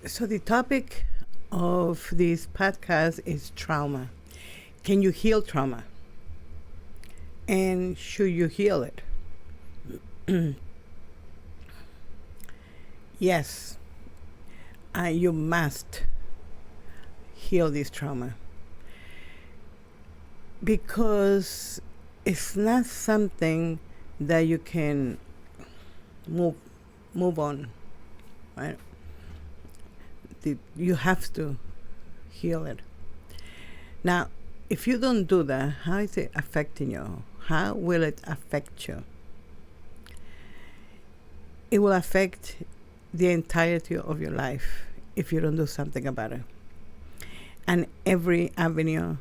So, the topic of this podcast is trauma. Can you heal trauma? And should you heal it? Yes, you must heal this trauma because it's not something that you can move move on, right? You have to heal it. Now, if you don't do that, how is it affecting you? How will it affect you? It will affect the entirety of your life if you don't do something about it. And every avenue,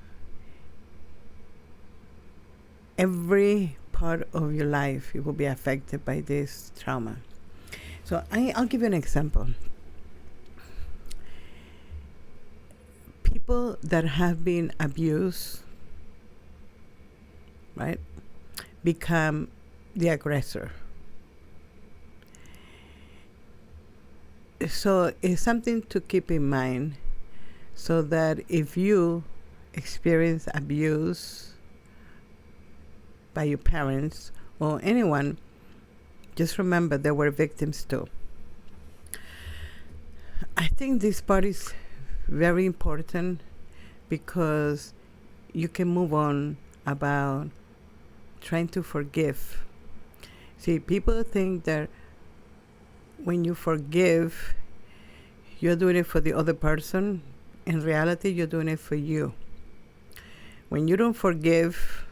every part of your life, it will be affected by this trauma. So I'll give you an example. People that have been abused, right, become the aggressor. So it's something to keep in mind so that if you experience abuse by your parents or anyone, just remember they were victims too. I think this part is very important because you can move on about trying to forgive. See, people think that when you forgive, you're doing it for the other person. In reality, you're doing it for you. When you don't forgive,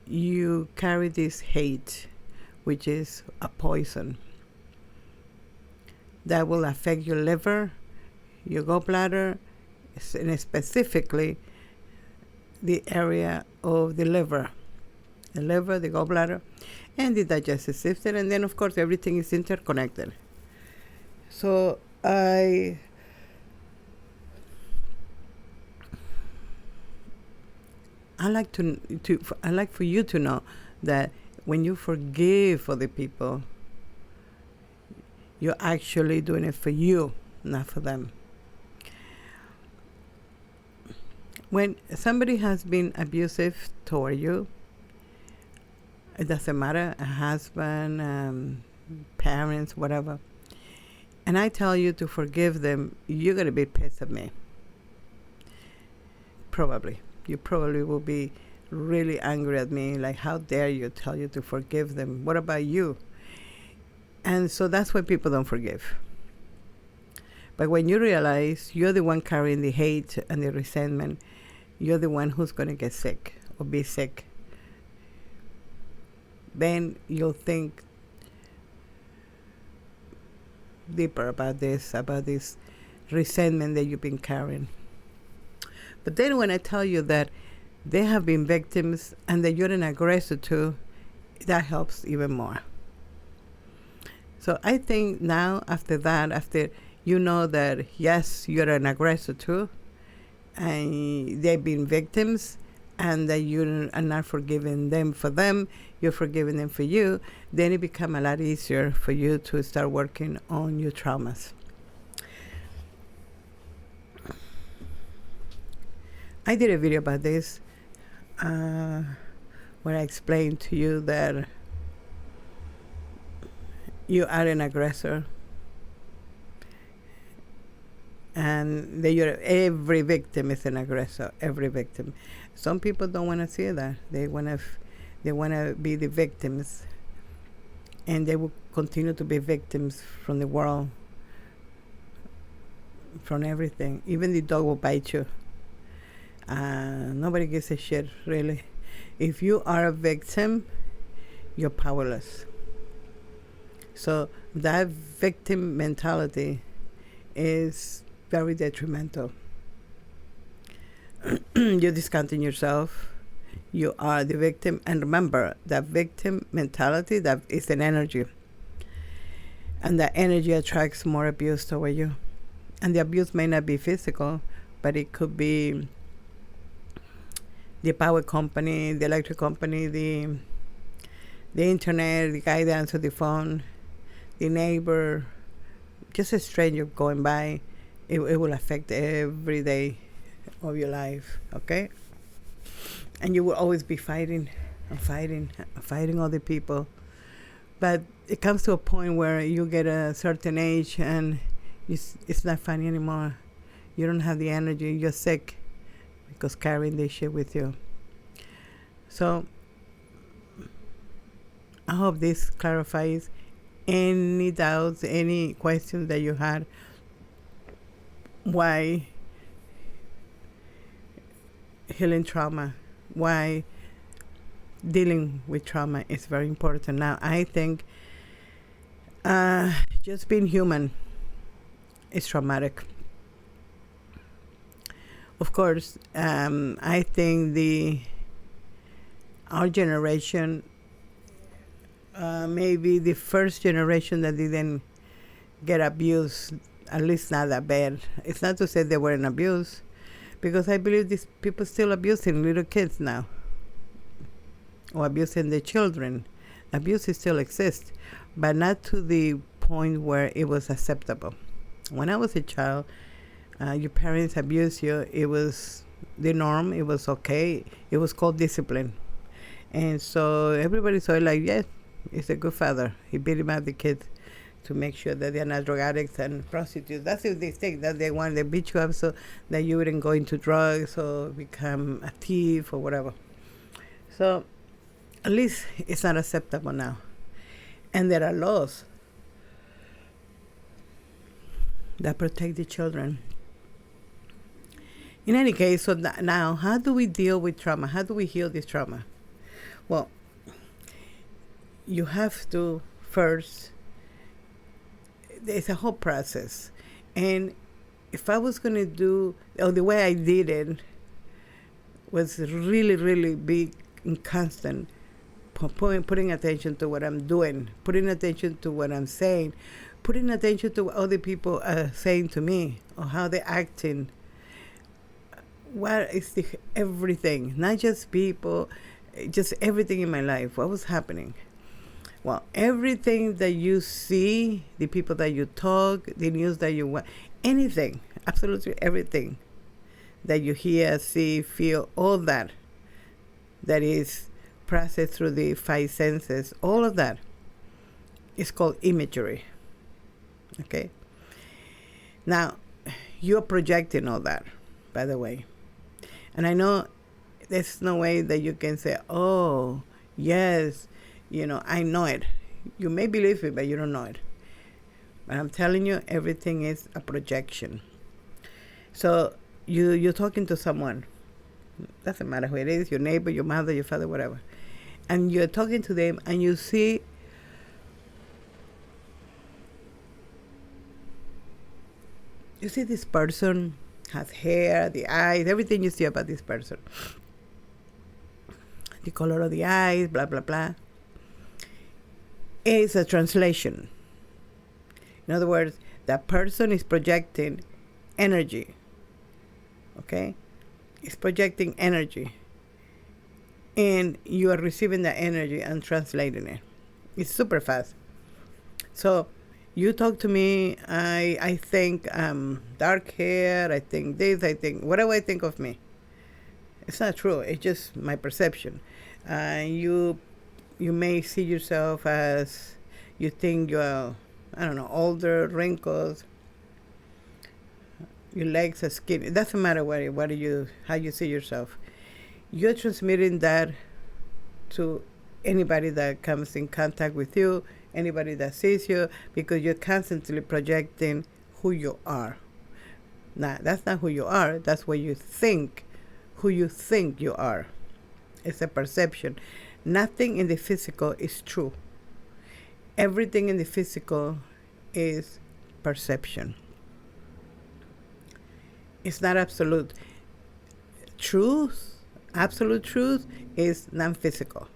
you carry this hate, which is a poison that will affect your liver, your gallbladder, and specifically the area of the liver, the gallbladder, and the digestive system, and then of course everything is interconnected. So I like I like for you to know that when you forgive other people, you're actually doing it for you, not for them. When somebody has been abusive toward you, it doesn't matter, a husband, parents, whatever, and I tell you to forgive them, you're going to be pissed at me. Probably. You probably will be really angry at me, like, how dare you tell you to forgive them? What about you? And so that's why people don't forgive. But when you realize you're the one carrying the hate and the resentment, you're the one who's going to get sick or be sick. Then you'll think deeper about this resentment that you've been carrying. But then when I tell you that they have been victims and that you're an aggressor too, that helps even more. So I think now after you know that yes, you're an aggressor too, and they've been victims, and that you are not forgiving them for them, you're forgiving them for you, then it becomes a lot easier for you to start working on your traumas. I did a video about this where I explained to you that you are an aggressor and that every victim is an aggressor, every victim. Some people don't want to see that. They want to be the victims, and they will continue to be victims from the world, from everything. Even the dog will bite you. Nobody gives a shit, really. If you are a victim, you're powerless. So that victim mentality is very detrimental. You're discounting yourself. You are the victim. And remember, that victim mentality, that is an energy. And that energy attracts more abuse toward you. And the abuse may not be physical, but it could be the power company, the electric company, the internet, the guy that answered the phone, the neighbor, just a stranger going by, it will affect every day of your life, okay? And you will always be fighting and fighting other people. But it comes to a point where you get a certain age and it's not funny anymore. You don't have the energy. You're sick because carrying this shit with you. So I hope this clarifies any doubts, any questions that you had. Why healing trauma? Why dealing with trauma is very important. Now, I think just being human is traumatic. Of course, I think our generation, maybe the first generation that didn't get abused, at least not that bad. It's not to say they weren't abused, because I believe these people still abusing little kids now, or abusing the children. Abuse still exists, but not to the point where it was acceptable. When I was a child, your parents abused you. It was the norm. It was okay. It was called discipline. And so everybody saw it like, yes, he's a good father. He beat him up the kids to make sure that they're not drug addicts and prostitutes. That's what they think, that they want to beat you up so that you wouldn't go into drugs or become a thief or whatever. So at least it's not acceptable now. And there are laws that protect the children. In any case, so now, how do we deal with trauma? How do we heal this trauma? Well, you have to first, there's a whole process. And if I was going to do, or the way I did it was really, really be in constant, putting attention to what I'm doing, putting attention to what I'm saying, putting attention to what other people are saying to me, or how they're acting. What is everything, not just people, just everything in my life. What was happening? Well, everything that you see, the people that you talk, the news that you watch, anything, absolutely everything that you hear, see, feel, all that is processed through the five senses, all of that is called imagery. Okay? Now, you're projecting all that, by the way. And I know there's no way that you can say, oh, yes, I know it. You may believe it, but you don't know it. But I'm telling you, everything is a projection. So you're talking to someone. Doesn't matter who it is, your neighbor, your mother, your father, whatever. And you're talking to them and you see this person has hair, the eyes, everything you see about this person. The color of the eyes, blah, blah, blah. It's a translation. In other words, that person is projecting energy. Okay? It's projecting energy. And you are receiving that energy and translating it. It's super fast. So you talk to me, I think dark hair, I think this, I think whatever I think of me. It's not true. It's just my perception. You may see yourself as, you think you're, I don't know, older, wrinkles, your legs are skinny. It doesn't matter how you see yourself. You're transmitting that to anybody that comes in contact with you, anybody that sees you, because you're constantly projecting who you are. Now, that's not who you are. That's what you think, who you think you are. It's a perception. Nothing in the physical is true. Everything in the physical is perception. It's not absolute. Absolute truth is non-physical.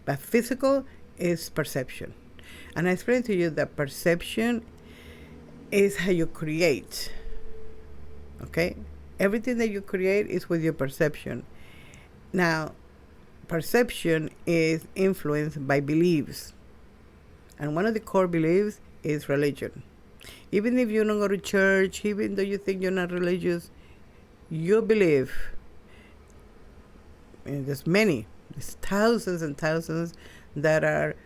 But physical is perception. And I explained to you that perception is how you create. Okay? Everything that you create is with your perception. Now, perception is influenced by beliefs. And one of the core beliefs is religion. Even if you don't go to church, even though you think you're not religious, you believe. And there's thousands and thousands that are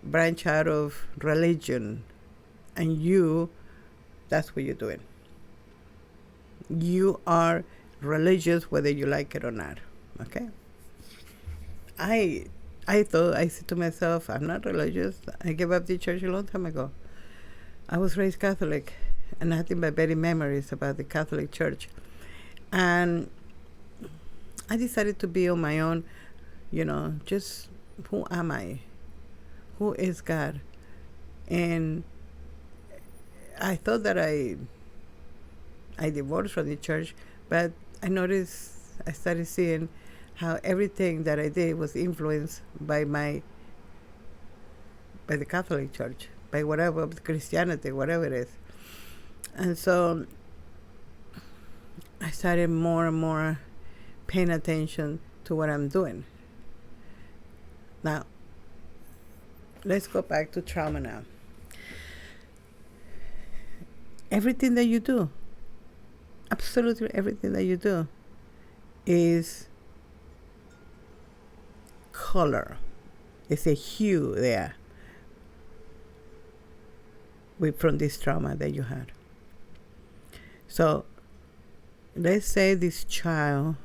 branch out of religion, and that's what you're doing. You are religious whether you like it or not. Okay. I said to myself, I'm not religious. I gave up the church a long time ago. I was raised Catholic, and nothing but better memories about the Catholic Church. And I decided to be on my own, just who am I? Who is God? And I thought that I divorced from the church, but I started seeing how everything that I did was influenced by the Catholic Church, by whatever, Christianity, whatever it is. And so I started more and more paying attention to what I'm doing. Now, let's go back to trauma now. Everything that you do, absolutely everything that you do, is color. It's a hue there from this trauma that you had. So let's say this child,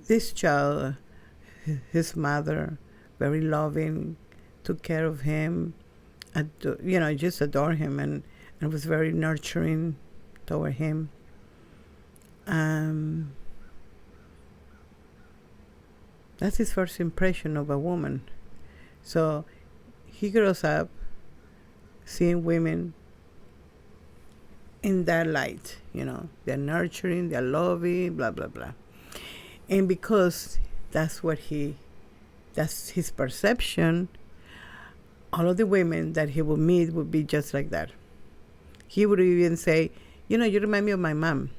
this child, his mother, very loving, took care of him, just adore him, and was very nurturing toward him. That's his first impression of a woman. So he grows up seeing women in that light, they're nurturing, they're loving, blah, blah, blah. And because that's his perception, all of the women that he would meet would be just like that. He would even say, you remind me of my mom.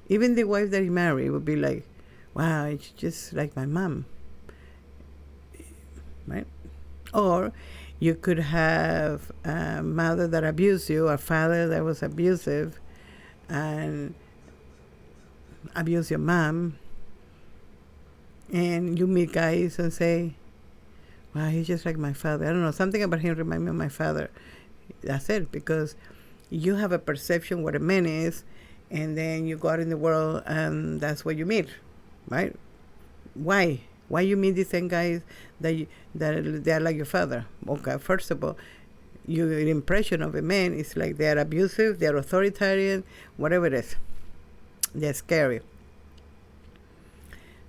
Even the wife that he married would be like, wow, it's just like my mom. Right? Or you could have a mother that abused you, a father that was abusive and abused your mom. And you meet guys and say, wow, he's just like my father. I don't know, something about him reminds me of my father. That's it, because you have a perception what a man is, and then you go out in the world and that's what you meet, right? Why you meet the same guys that they are like your father? Okay, first of all, your impression of a man is like they are abusive, they are authoritarian, whatever it is. They're scary.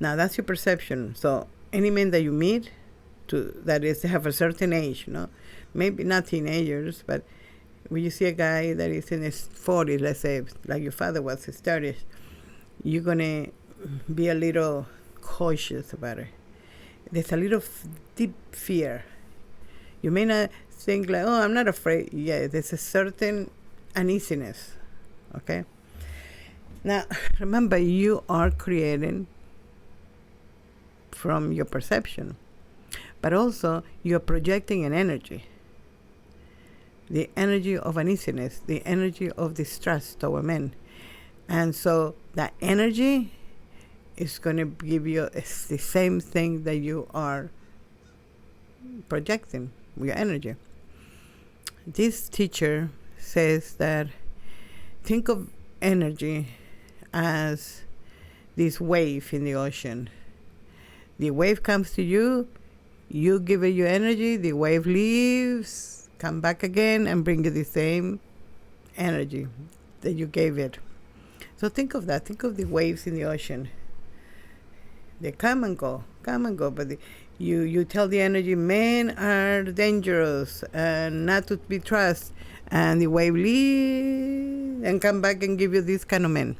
Now that's your perception. So any man that you meet, that is, have a certain age, maybe not teenagers, but when you see a guy that is in his 40s, let's say, like your father was, his 30s, you're going to be a little cautious about it. There's a little deep fear. You may not think like, oh, I'm not afraid. Yeah, there's a certain uneasiness, okay? Now, remember, you are creating from your perception, but also you're projecting an energy. The energy of uneasiness, the energy of distrust toward men. And so that energy is going to give you the same thing that you are projecting with your energy. This teacher says that think of energy as this wave in the ocean. The wave comes to you, you give it your energy, the wave leaves, come back again and bring you the same energy that you gave it. So think of that. Think of the waves in the ocean. They come and go, but you tell the energy, men are dangerous and not to be trusted, and the wave leaves and come back and give you this kind of men.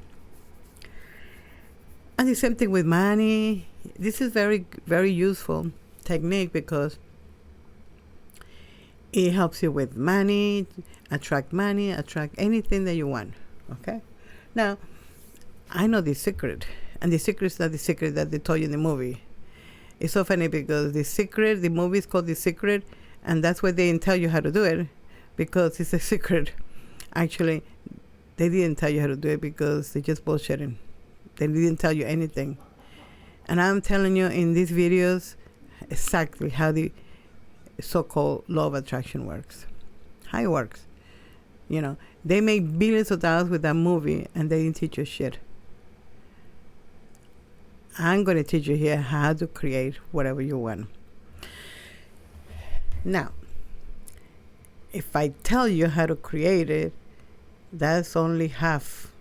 And the same thing with money. This is very, very useful technique because it helps you with money, attract anything that you want, okay? Now, I know the secret, and the secret is not the secret that they told you in the movie. It's so funny because the movie is called The Secret, and that's why they didn't tell you how to do it, because it's a secret. Actually, they didn't tell you how to do it because they're just bullshitting. They didn't tell you anything. And I'm telling you in these videos exactly how the so-called law of attraction works, how it works. You know, they make billions of dollars with that movie, and they didn't teach you shit. I'm going to teach you here how to create whatever you want. Now, if I tell you how to create it, that's only half.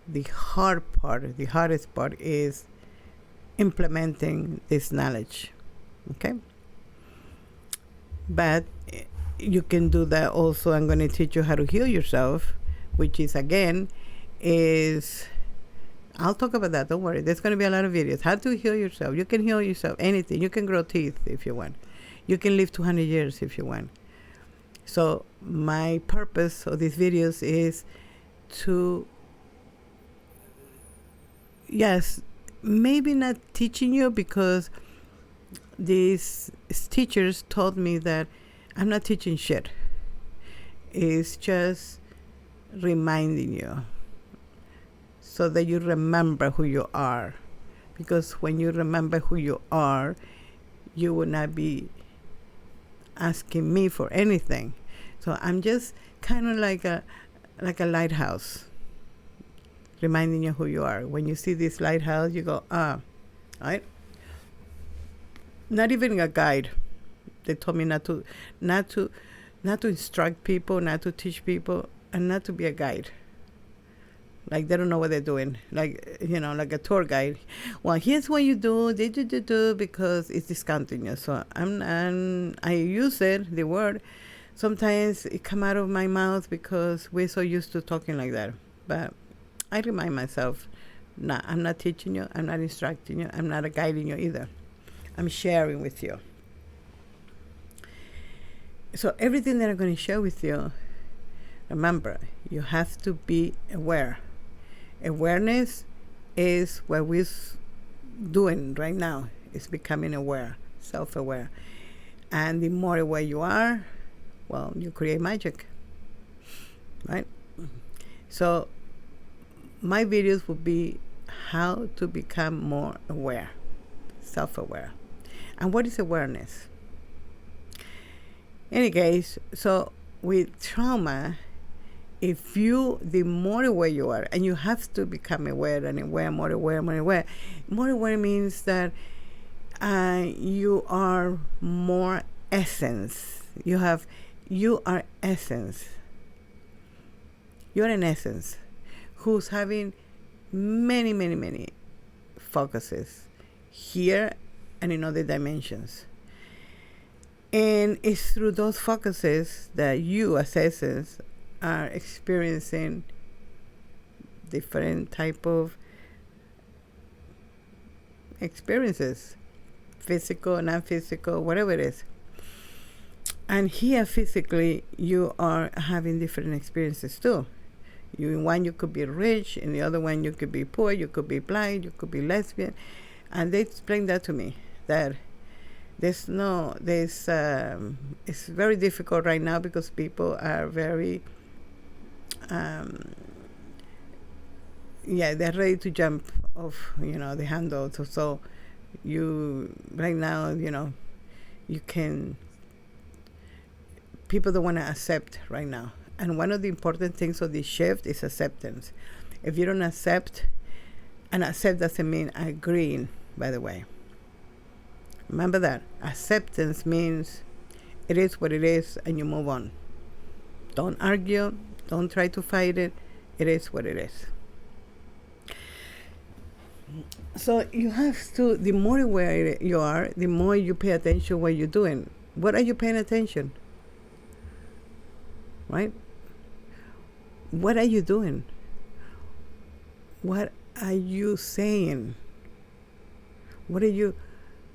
The hard part, the hardest part is implementing this knowledge. Okay? But you can do that also. I'm going to teach you how to heal yourself, which is, again, I'll talk about that. Don't worry. There's going to be a lot of videos. How to heal yourself. You can heal yourself. Anything. You can grow teeth if you want. You can live 200 years if you want. So my purpose of these videos is to, yes, maybe not teaching you, because these teachers told me that I'm not teaching shit. It's just reminding you so that you remember who you are. Because when you remember who you are, you will not be asking me for anything. So I'm just kind of like a lighthouse, reminding you who you are. When you see this lighthouse, you go, right? Not even a guide. They told me not to instruct people, not to teach people, and not to be a guide. Like they don't know what they're doing. Like, you know, like a tour guide. Well, here's what you do, because it's discounting you. So I use it, the word. Sometimes it come out of my mouth because we're so used to talking like that. But I remind myself, I'm not teaching you, I'm not instructing you, I'm not guiding you either. I'm sharing with you. So everything that I'm going to share with you, remember, you have to be aware. Awareness is what we're doing right now. It's becoming aware, self-aware. And the more aware you are, well, you create magic, right? So my videos will be how to become more aware, self-aware. And what is awareness? In any case, so with trauma, the more aware you are, and you have to become aware and aware, more aware, more aware. More aware means that you are more essence. You are essence. You're an essence who's having many, many, many focuses here and in other dimensions. And it's through those focuses that you as essence are experiencing different type of experiences, physical, non-physical, whatever it is. And here physically, you are having different experiences too. In one, you could be rich. In the other one, you could be poor. You could be blind. You could be lesbian. And they explained that to me, that it's very difficult right now because people are very, they're ready to jump off, the handle. So you, right now, people don't want to accept right now. And one of the important things of this shift is acceptance. If you don't accept, and accept doesn't mean agreeing, by the way. Remember that. Acceptance means it is what it is and you move on. Don't argue. Don't try to fight it. It is what it is. So you have to, the more aware you are, the more you pay attention to what you're doing. What are you paying attention? Right? What are you doing? What are you saying? What are you...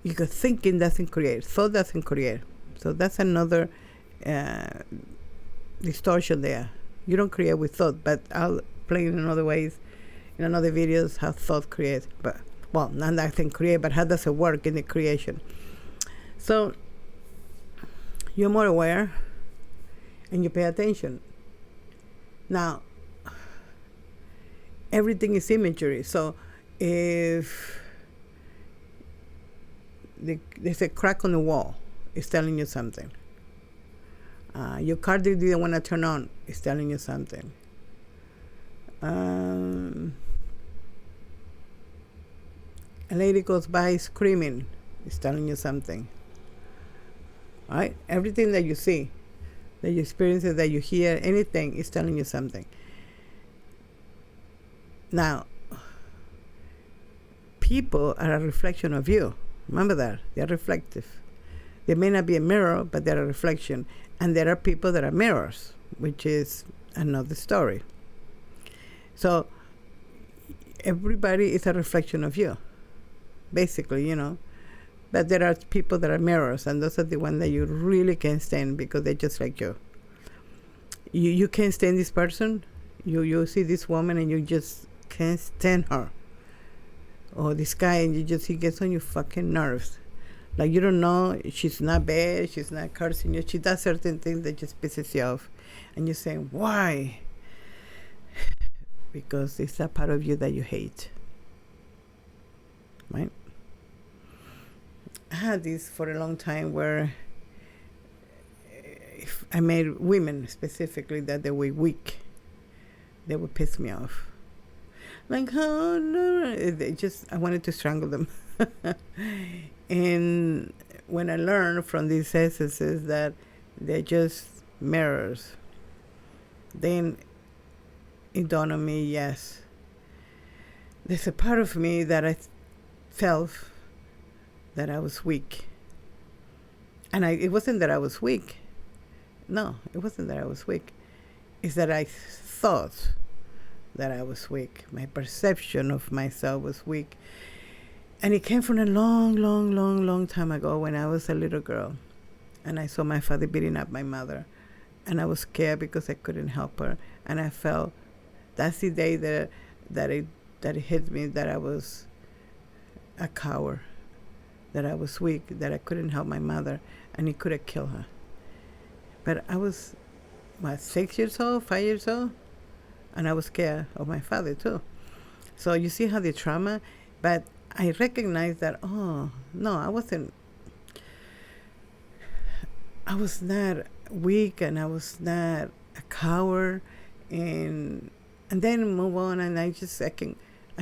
Because thinking doesn't create. Thought doesn't create. So that's another distortion there. You don't create with thought, but I'll play in other ways, in another videos, how thought creates. But Well, not nothing create, but how does it work in the creation? So you're more aware and you pay attention. Now, everything is imagery. So if there's a crack on the wall, it's telling you something. Your car didn't want to turn on, it's telling you something. A lady goes by screaming, it's telling you something. Right? Everything that you see, that you experience, that you hear, anything is telling you something. Now, people are a reflection of you. Remember that. They're reflective. They may not be a mirror, but they're a reflection. And there are people that are mirrors, which is another story. So everybody is a reflection of you, basically, But there are people that are mirrors, and those are the ones that you really can't stand because they're just like you. You can't stand this person. You see this woman and you just can't stand her. Or this guy, and he gets on your fucking nerves. Like, you don't know, she's not bad, she's not cursing you. She does certain things that just pisses you off. And you're saying, why? Because it's a part of you that you hate. Right? I had this for a long time where if I made women specifically that they were weak, they would piss me off. Like, oh no, I wanted to strangle them. And when I learned from these essences that they're just mirrors, then it dawned on me, yes, there's a part of me that I felt that I was weak. And it wasn't that I was weak. No, it wasn't that I was weak. It's that I thought that I was weak. My perception of myself was weak. And it came from a long, long, long, long time ago when I was a little girl. And I saw my father beating up my mother. And I was scared because I couldn't help her. And I felt, that's the day that it hit me that I was a coward. That I was weak, that I couldn't help my mother, and he could have killed her. But I was, 6 years old, 5 years old, and I was scared of my father too. So you see how the trauma, but I recognized that, oh, no, I was not weak, and I was not a coward, and then move on, and I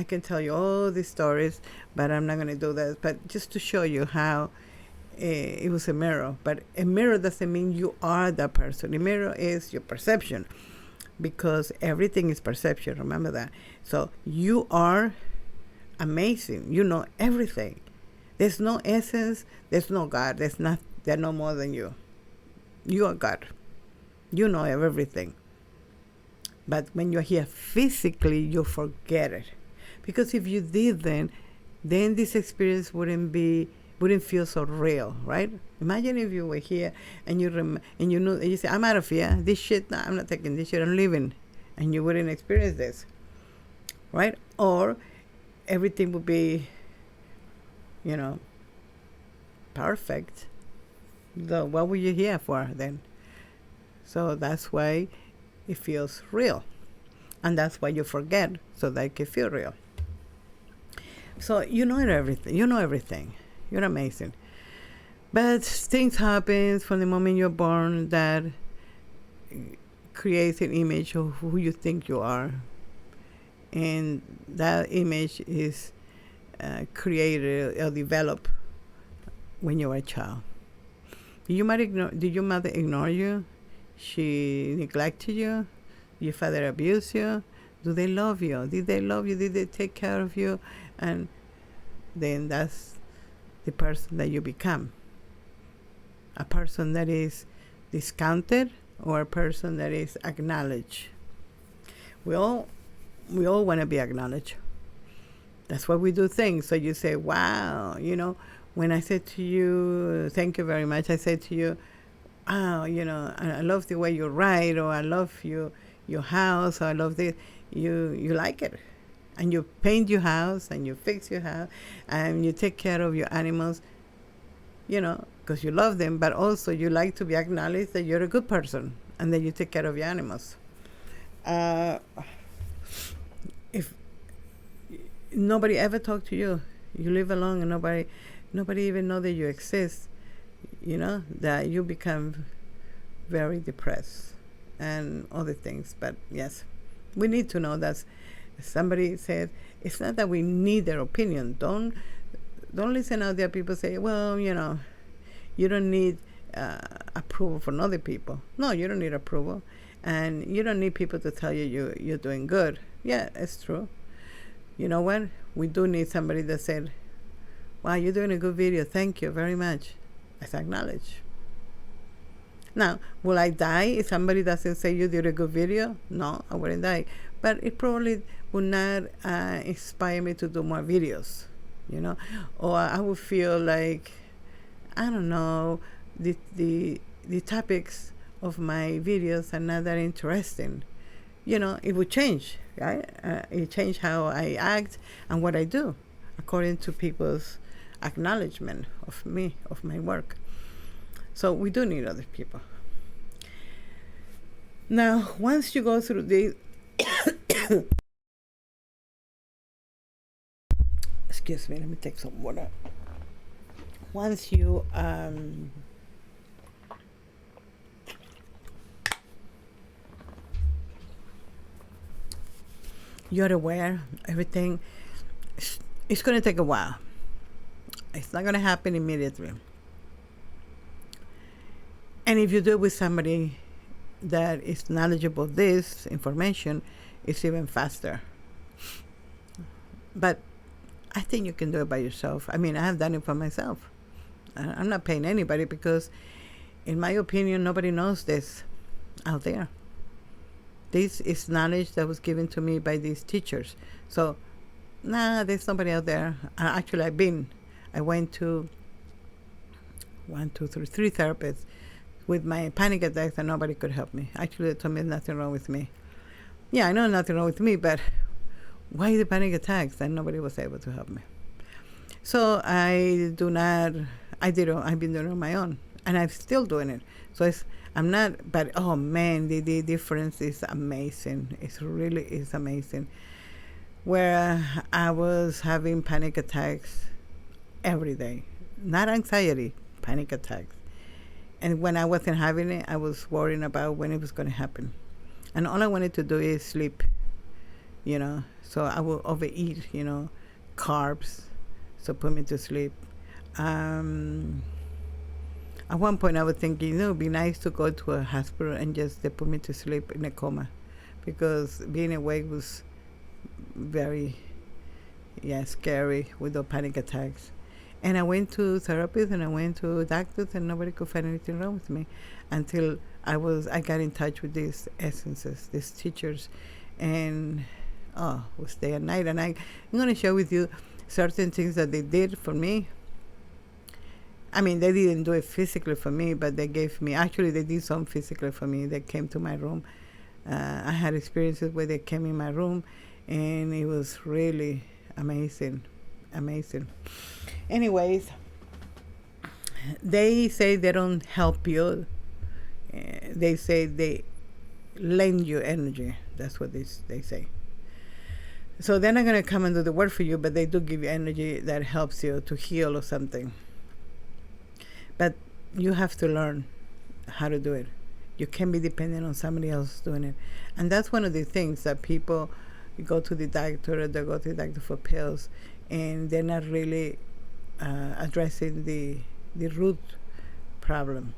can tell you all these stories, but I'm not going to do that. But just to show you how it was a mirror. But a mirror doesn't mean you are that person. A mirror is your perception, because everything is perception. Remember that. So you are amazing. You know everything. There's no essence. There's no God. They're no more than you. You are God. You know everything. But when you're here physically, you forget it. Because if you didn't, then this experience wouldn't feel so real, right? Imagine if you were here and you say, I'm out of here. This shit, no, I'm not taking this shit. I'm leaving, and you wouldn't experience this, right? Or everything would be, perfect. So what were you here for then? So that's why it feels real, and that's why you forget, so that it can feel real. So you know everything. You're amazing. But things happen from the moment you're born that creates an image of who you think you are. And that image is created or developed when you were a child. Did your mother ignore you? She neglected you? Your father abused you? Do they love you? Did they love you? Did they take care of you? And then that's the person that you become. A person that is discounted, or a person that is acknowledged. We all want to be acknowledged. That's why we do things. So you say, wow, when I said to you, thank you very much, I said to you, wow, I love the way you write, or I love your house, or I love this. You like it. and you paint your house and you fix your house and you take care of your animals, because you love them, but also you like to be acknowledged that you're a good person and that you take care of your animals. Uh, if nobody ever talked to you, you live alone and nobody even know that you exist, that you become very depressed and other things. But yes, we need to know that somebody said it's not that we need their opinion. Don't listen out there. People say, well, you don't need approval from other people. No, you don't need approval, and you don't need people to tell you you're doing good. Yeah, it's true. You know what? We do need somebody that said, wow, you're doing a good video. Thank you very much. Let's acknowledge. Now, will I die if somebody doesn't say you did a good video? No, I wouldn't die. But it probably would not inspire me to do more videos, Or I would feel like, I don't know, the topics of my videos are not that interesting. It would change, right? It changed how I act and what I do according to people's acknowledgement of me, of my work. So we do need other people. Now, once you go through the excuse me, let me take some water. Once you you're aware, everything, it's going to take a while. It's not going to happen immediately. And if you do it with somebody that is knowledgeable of this information, it's even faster. But I think you can do it by yourself. I mean, I have done it for myself. I'm not paying anybody because, in my opinion, nobody knows this out there. This is knowledge that was given to me by these teachers. So, there's nobody out there. Actually, I went to 3 therapists with my panic attacks, and nobody could help me. Actually, they told me there's nothing wrong with me. Yeah, I know nothing wrong with me, but why the panic attacks? And nobody was able to help me. So I've been doing it on my own, and I'm still doing it. So I'm not, but oh man, the difference is amazing. It really is amazing. Where I was having panic attacks every day, not anxiety, panic attacks. And when I wasn't having it, I was worrying about when it was going to happen. And all I wanted to do is sleep, So I would overeat, carbs, so put me to sleep. At one point I was thinking, it would be nice to go to a hospital and just they put me to sleep in a coma, because being awake was very, scary with the panic attacks. And I went to therapists and I went to doctors, and nobody could find anything wrong with me until I got in touch with these essences, these teachers, and it was day and night. And I'm going to share with you certain things that they did for me. I mean, they didn't do it physically for me, but they did some physically for me. They came to my room. I had experiences where they came in my room, and it was really amazing. Anyways, they say they don't help you. They say they lend you energy. That's what they say. So they're not going to come and do the work for you, but they do give you energy that helps you to heal or something. But you have to learn how to do it. You can't be dependent on somebody else doing it. And that's one of the things that people go to the doctor, or they go to the doctor for pills, and they're not really addressing the root problem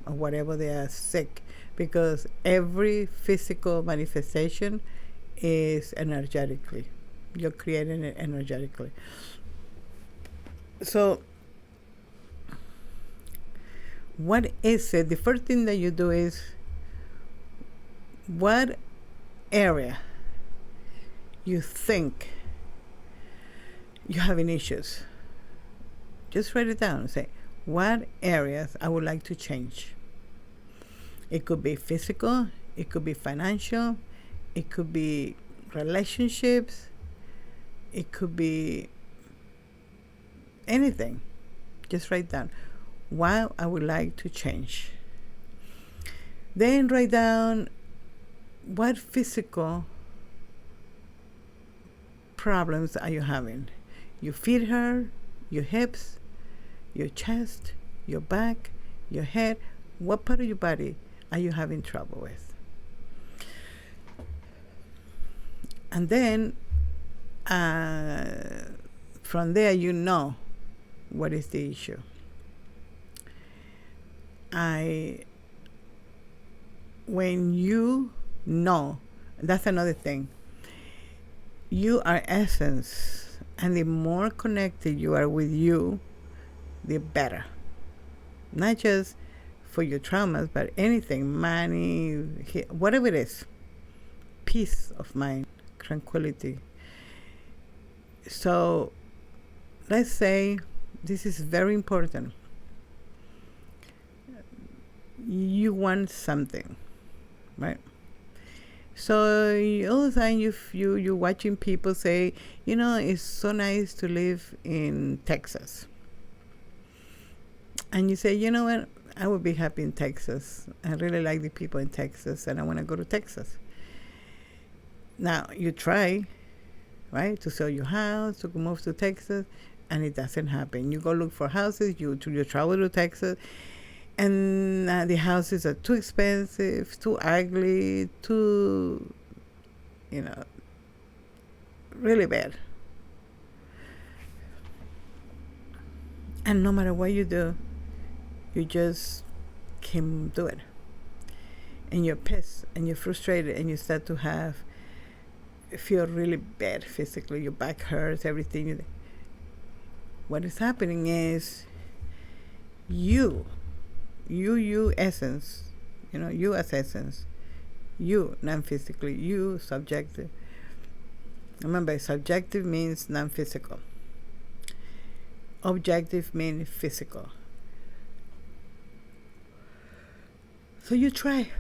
of whatever they are sick, because every physical manifestation is energetically. You're creating it energetically. So what is it? The first thing that you do is, what area you think you're having issues. Just write it down and say, what areas I would like to change. It could be physical, it could be financial, it could be relationships, It could be anything. Just write down what I would like to change. Then write down what physical problems are you having. Your feet hurt, your hips, your chest, your back, your head. What part of your body are you having trouble with? And then from there, you know what is the issue. When you know, that's another thing. You are essence, and the more connected you are with you, the better. Not just for your traumas, but anything, money, whatever it is. Peace of mind, tranquility. So let's say this is very important. You want something, right? So all the time you're watching people say, it's so nice to live in Texas. And you say, you know what, I would be happy in Texas. I really like the people in Texas, and I want to go to Texas. Now, you try, right, to sell your house, to move to Texas, and it doesn't happen. You go look for houses, you travel to Texas, and the houses are too expensive, too ugly, too, really bad. And no matter what you do, you just can't do it. And you're pissed, and you're frustrated, and you start to feel really bad physically. Your back hurts, everything. What is happening is you essence, you as essence, you non-physically, you subjective. Remember, subjective means non-physical. Objective means physical. So you try.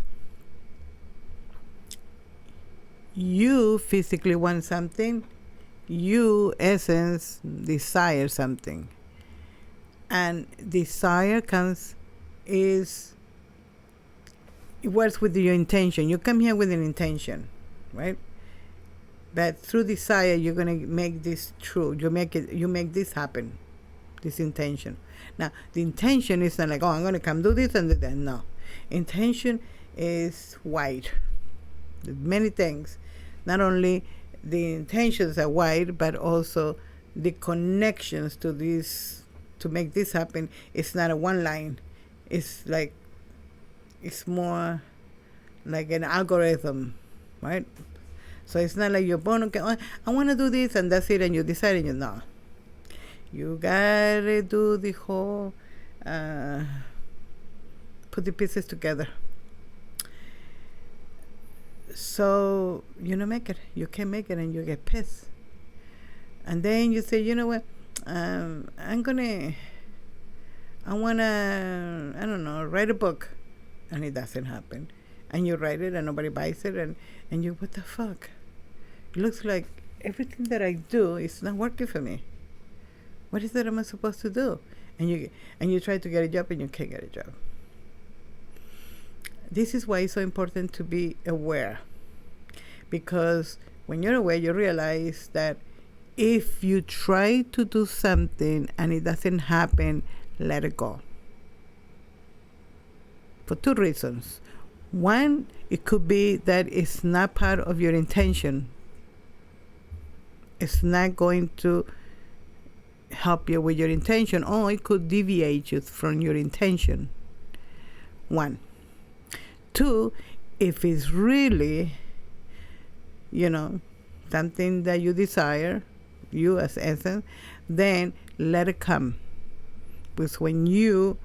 You physically want something. You, essence, desire something. And desire it works with your intention. You come here with an intention, right? But through desire, you're gonna make this true. You make this happen, this intention. Now, the intention is not like, I'm gonna come do this and do that. No, intention is wide. Many things. Not only the intentions are wide, but also the connections to this, to make this happen. It's not a one line. It's more like an algorithm, right? So it's not like you're born, okay, I want to do this, and that's it, and you decide, and no. You gotta do the whole, put the pieces together. So you don't make it. You can't make it, and you get pissed. And then you say, you know what, I don't know, write a book. And it doesn't happen. And you write it and nobody buys it, and you, what the fuck? It looks like everything that I do is not working for me. What is it am I supposed to do? And you try to get a job and you can't get a job. This is why it's so important to be aware. Because when you're aware, you realize that if you try to do something and it doesn't happen, let it go. For two reasons. One, it could be that it's not part of your intention. It's not going to help you with your intention, or it could deviate you from your intention. One. Two, if it's really, something that you desire, you as essence, then let it come. Because when you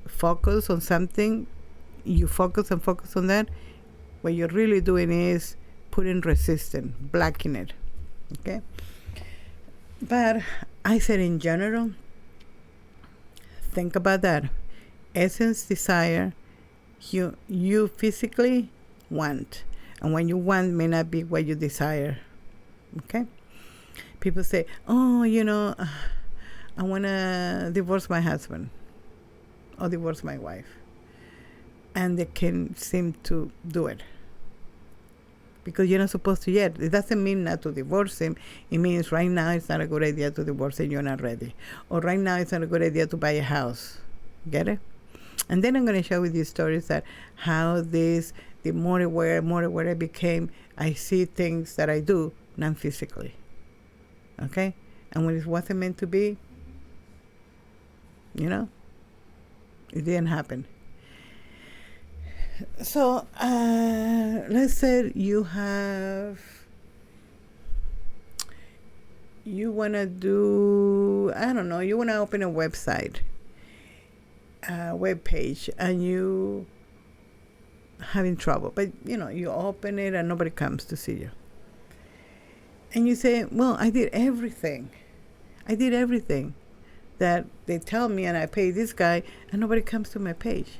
focus on something, you focus on that, what you're really doing is putting resistance, blocking it. Okay? But I said in general, think about that. Essence, desire, you physically want. And when you want may not be what you desire. Okay? People say, oh, I want to divorce my husband or divorce my wife. And they can seem to do it. Because you're not supposed to yet. It doesn't mean not to divorce him. It means right now it's not a good idea to divorce him. You're not ready. Or right now it's not a good idea to buy a house. Get it? And then I'm going to share with you stories that how the more aware I became, I see things that I do non-physically. Okay? And when it wasn't meant to be, it didn't happen. So let's say you want to do, I don't know, you want to open a website, web page, and you having trouble, but you open it and nobody comes to see you. And you say, well, I did everything that they tell me, and I pay this guy, and nobody comes to my page.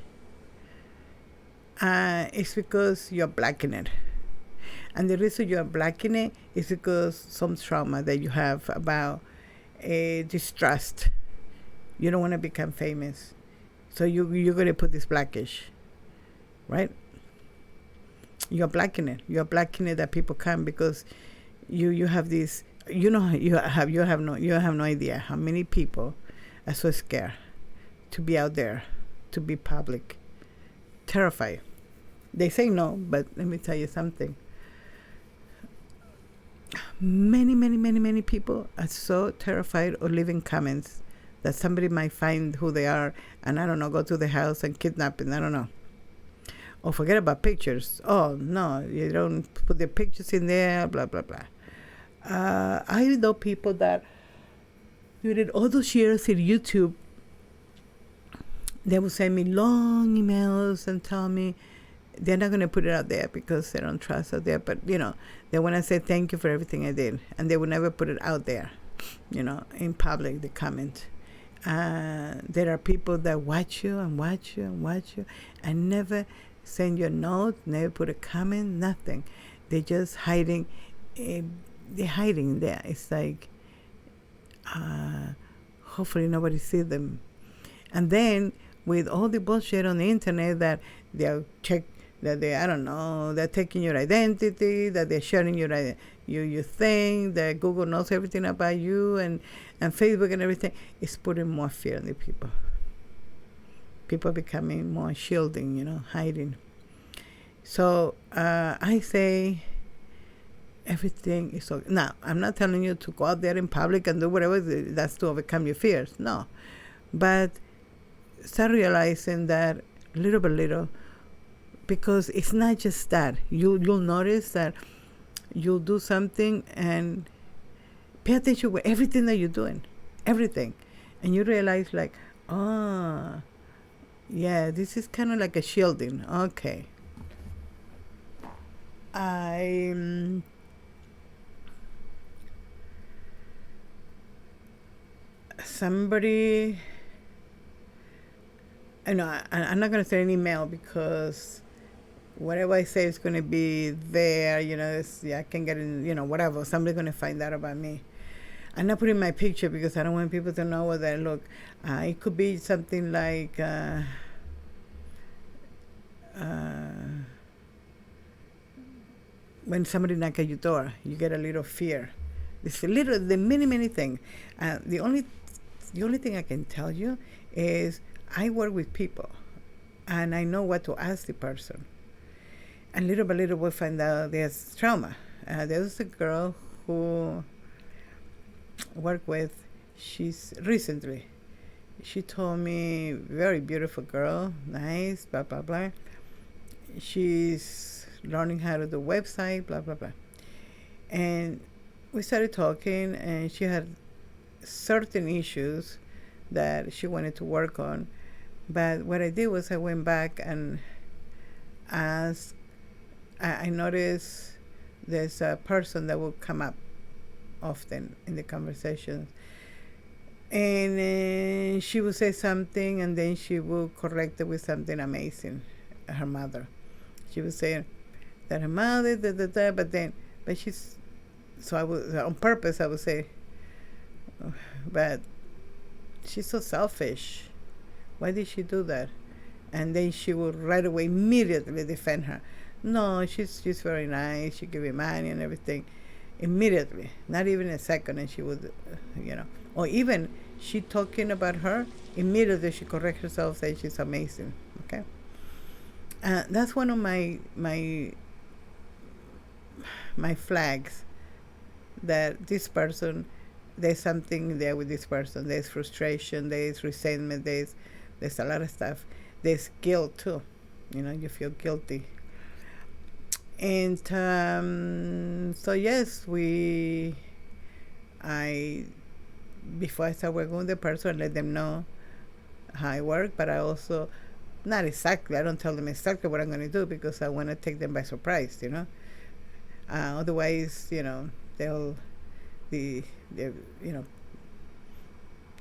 It's because you're blocking it. And the reason you're blocking it is because some trauma that you have about distrust. You don't want to become famous. So you're going to put this blockish, right? You're blocking it. You're blocking it that people come because you have this, you have no idea how many people are so scared to be out there, to be public. Terrified. They say no, but let me tell you something. Many people are so terrified of leaving comments that somebody might find who they are and, I don't know, go to the house and kidnap them. I don't know. Or forget about pictures. Oh, no, you don't put the pictures in there, blah, blah, blah. I know people that did all those years in YouTube. They will send me long emails and tell me they're not going to put it out there because they don't trust out there. But, they want to say thank you for everything I did. And they will never put it out there, in public, the comment. There are people that watch you and watch you and watch you and never send you a note, never put a comment, nothing. They're just hiding. They're hiding there. It's like, hopefully nobody sees them. And then, with all the bullshit on the internet that they're taking your identity, that they're sharing your thing, that Google knows everything about you, and Facebook and everything, it's putting more fear on the people. People becoming more shielding, hiding. So I say everything is okay. Now, I'm not telling you to go out there in public and do whatever that's to overcome your fears. No. But start realizing that little by little, because it's not just that. You'll notice that you'll do something and pay attention with everything that you're doing, everything, and you realize like, oh, yeah, this is kind of like a shielding. Okay, somebody. I'm not going to send an email because whatever I say is going to be there, I can get in, whatever. Somebody's going to find out about me. I'm not putting my picture because I don't want people to know what I look. It could be something like, when somebody knocks at your door, you get a little fear. It's the many things. The only thing I can tell you is, I work with people, and I know what to ask the person. And little by little, we'll find out there's trauma. There was a girl who worked with, recently. She told me, very beautiful girl, nice, blah, blah, blah. She's learning how to do website, blah, blah, blah. And we started talking, and she had certain issues that she wanted to work on. But what I did was I went back and asked, I noticed there's a person that will come up often in the conversations. And she would say something, and then she will correct it with something amazing. Her mother. She would say that her mother, but So I would, on purpose, I would say, but she's so selfish. Why did she do that? And then she would right away immediately defend her. No, she's very nice. She give me money and everything. Immediately, not even a second, and she would, or even she talking about her. Immediately, she correct herself, say she's amazing. Okay, that's one of my flags, that this person, there's something there with this person. There's frustration, there's resentment, there's a lot of stuff. There's guilt too. You feel guilty. And so yes, I before I start working with the person, I let them know how I work, but I also, not exactly, I don't tell them exactly what I'm going to do, because I want to take them by surprise. Otherwise, they'll the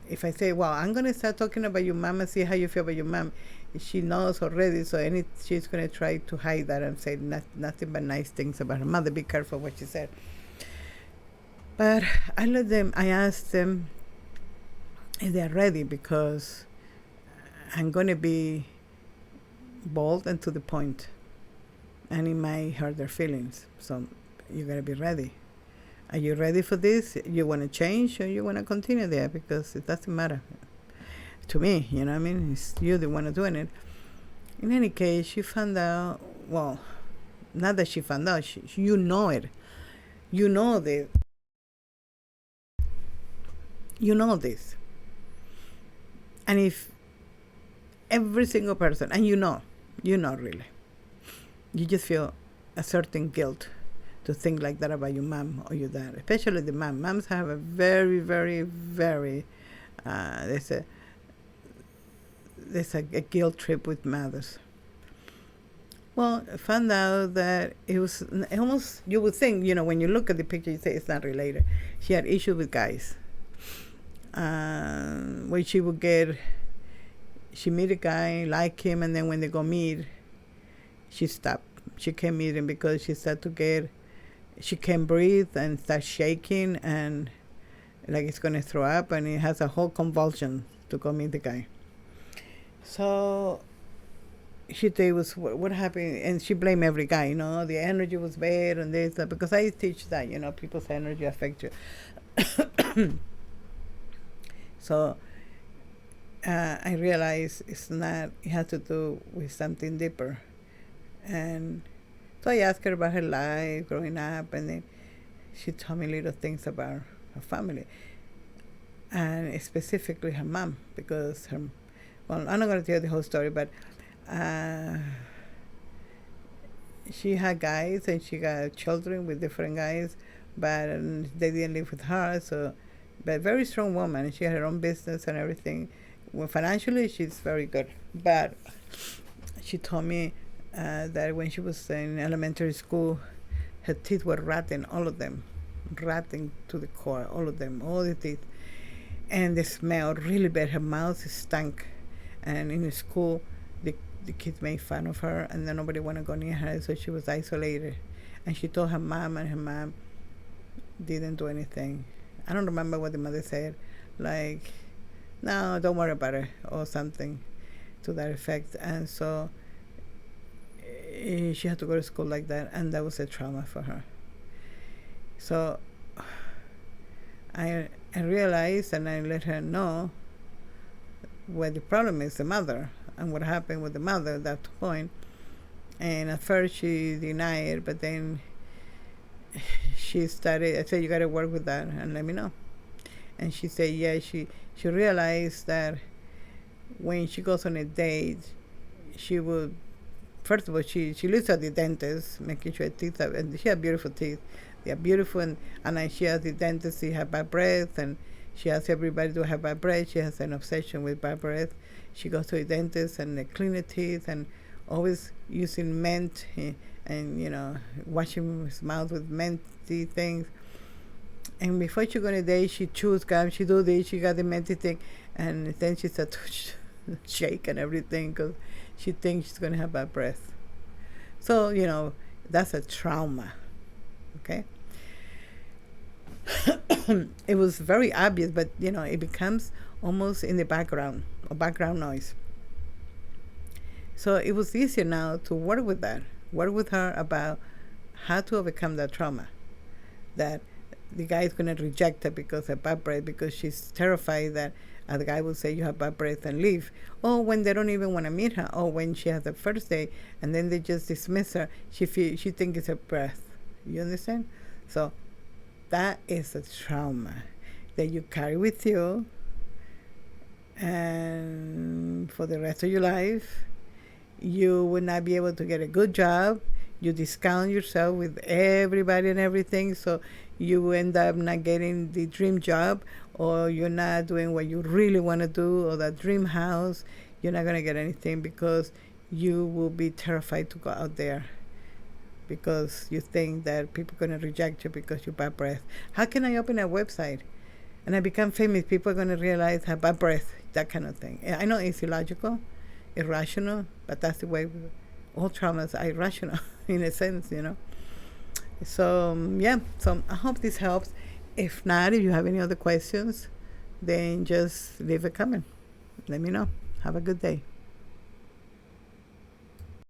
if I say, well, I'm going to start talking about your mom and see how you feel about your mom, she knows already, so she's going to try to hide that and say nothing but nice things about her mother. Be careful what she said. But I ask them if they're ready, because I'm going to be bold and to the point, and it might hurt their feelings. So you got to be ready. Are you ready for this? You want to change, or you want to continue there? Because it doesn't matter to me, you know what I mean? It's you the one doing it. In any case, she found out, well, not that she found out, you know it. You know this. You know this. And if every single person, and you know really, you just feel a certain guilt to think like that about your mom or your dad, especially the mom. Moms have a very, very, very, there's a guilt trip with mothers. Well, I found out that it was almost, you would think, when you look at the picture, you say it's not related. She had issues with guys. Where she meet a guy, like him, and then when they go meet, she stopped. She can't meet him because she can't breathe and starts shaking, and like it's going to throw up, and it has a whole convulsion to go meet the guy. So she said, what happened, and she blamed every guy, the energy was bad and this, because I teach that, people's energy affect you. So I realized it has to do with something deeper. And so I asked her about her life growing up, and then she told me little things about her family, and specifically her mom, because I'm not going to tell the whole story, but she had guys and she got children with different guys, but they didn't live with her. So, but very strong woman. She had her own business and everything. Well, financially, she's very good. But she told me that when she was in elementary school, her teeth were rotten, all of them, rotten to the core, all of them, all the teeth, and they smelled really bad. Her mouth stank, and in the school, the kids made fun of her, and then nobody wanted to go near her, so she was isolated. And she told her mom, and her mom didn't do anything. I don't remember what the mother said, like, no, don't worry about it, or something to that effect. And so she had to go to school like that, and that was a trauma for her. So I realized, and I let her know where the problem is, the mother, and what happened with the mother at that point. And at first she denied it, but then she started, I said, you got to work with that and let me know. And she said, yeah, she realized that when she goes on a date, she would, first of all, she looks at the dentist, making sure her teeth are, and she has beautiful teeth. They are beautiful, and she has the dentist, she has bad breath, and she asks everybody to have bad breath. She has an obsession with bad breath. She goes to the dentist and they clean her teeth, and always using mint, and washing his mouth with minty things. And before she go on a date, she chews gum, she do this, she got the minty thing, and then she starts to shake and everything because she thinks she's going to have bad breath. So, that's a trauma, okay? It was very obvious, but it becomes almost in the background, or background noise. So it was easier now to work with that, work with her about how to overcome that trauma. That the guy is going to reject her because of bad breath, because she's terrified that the guy will say you have bad breath and leave. Or when they don't even want to meet her, or when she has the first day and then they just dismiss her, she thinks it's her breath. You understand? So that is a trauma that you carry with you and for the rest of your life. You will not be able to get a good job. You discount yourself with everybody and everything, so you end up not getting the dream job, or you're not doing what you really want to do, or that dream house. You're not going to get anything because you will be terrified to go out there, because you think that people are going to reject you because you bad breath. How can I open a website and I become famous? People are going to realize I have bad breath, that kind of thing. I know it's illogical, irrational, but that's the way all traumas are irrational in a sense, So, yeah, so I hope this helps. If not, if you have any other questions, then just leave a comment. Let me know. Have a good day.